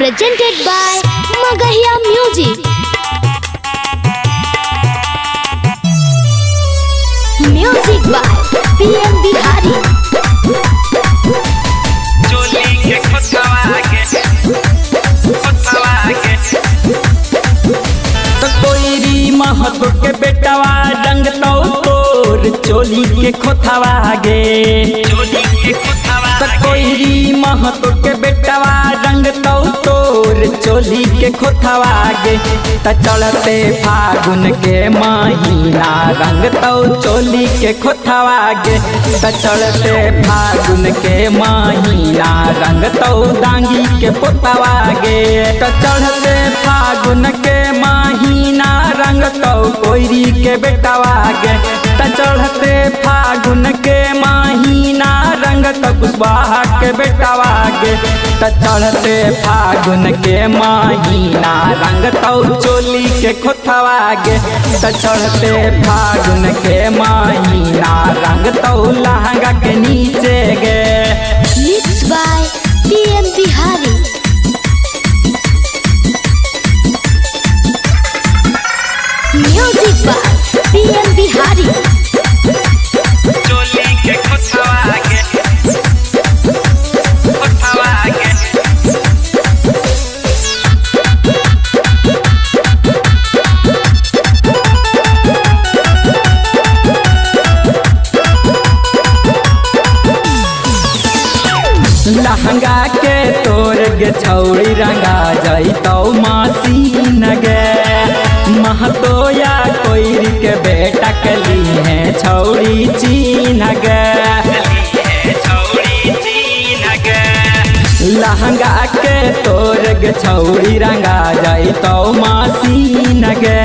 presented by Magahiya Music. Music by PM Bihari. चोली के खोतवा के तो कोईरी महतो के बेटवा रंग तो तोर चोली के खोथवा गे। चोली के खोतवा तो कोईरी महतो के बेटवा रंग तो तोर चोली के खोथवा गे। त चढ़ते फागुन के महीना रंग तो चोली के खोथवा गे। त चढ़ते फागुन के महीना रंग तो डांगी के पोतवा गे। त चढ़ते फागुन के महीना रंग तो कोईरी के बेटवा गे। त चढ़ते फागुन के महीना रंग तो कुशवाहा के बेटवा गे। त चढ़ते फागुन के महीना रंग तो चोली के खोथवा गे। त चढ़ते फागुन के महीना रंग तो लहंगा के नीचे गे। Mixed by PM Bihari. Music by PM Bihari. चोली के खोतवा के लहंगा के तोर गे छौड़ी रंगा जाई तो मसीन गे। महतोया कोईरी के बेटा कली है छौड़ी चीन गे। चौड़ी चीन के लहंगा के तोर गे छौड़ी रंगा जाई तो मसीन गे।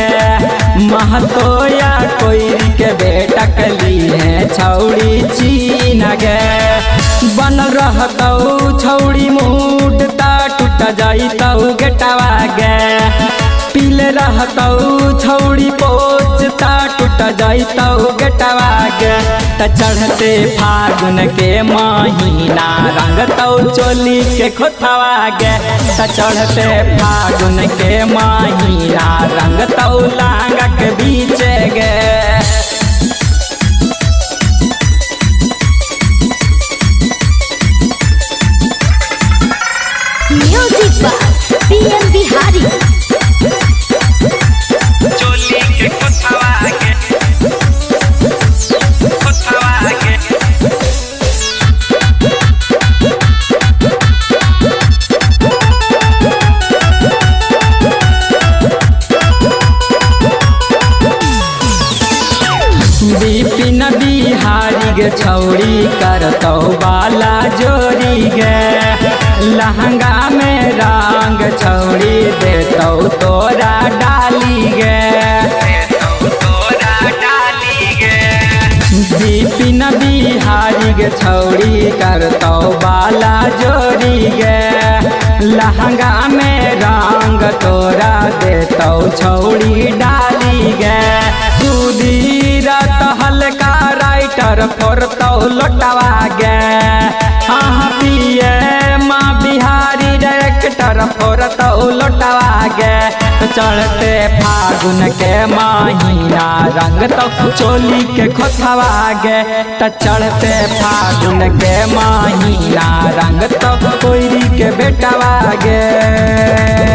महतोया कोईरी के बेटा कली है छौड़ी चीन गे। बन रहतौ छौड़ी मूड ता टूट जाइतौ गेटवा गे। पीले रहतौ छौड़ी पोच ता टूट जाइतौ गेटवा गे। त चढ़ते फागुन के महीना रंगतौ चोली के खोथवा गे। त चढ़ते फागुन के महीना रंगतौ लहंगा के बीचे गे। Music by PM Bihari. चोली के खोतवा के बिपिन बिहारी गे छौड़ी करतौ बाला जोरी गे। लहंगा में रंग छौड़ी देतौ तोरा डाली गे। तोरा डाली गे बिपिन बिहारी गे छौड़ी करतौ बाला जोरी गे। लहंगा में रंग तोरा देतौ छौड़ी डाली गे। सुधीर हल्का राइटर फोरतौ लोटवा गे। हाँ पिए माँ बिहारी डायरेक्टर फोरतौ लोटवा गे। तो चढ़ते फागुन के महीना रंग तो चोली के खोथवा गे। त चढ़ते फागुन के महीना रंग तो कोईरी के बेटवा गे।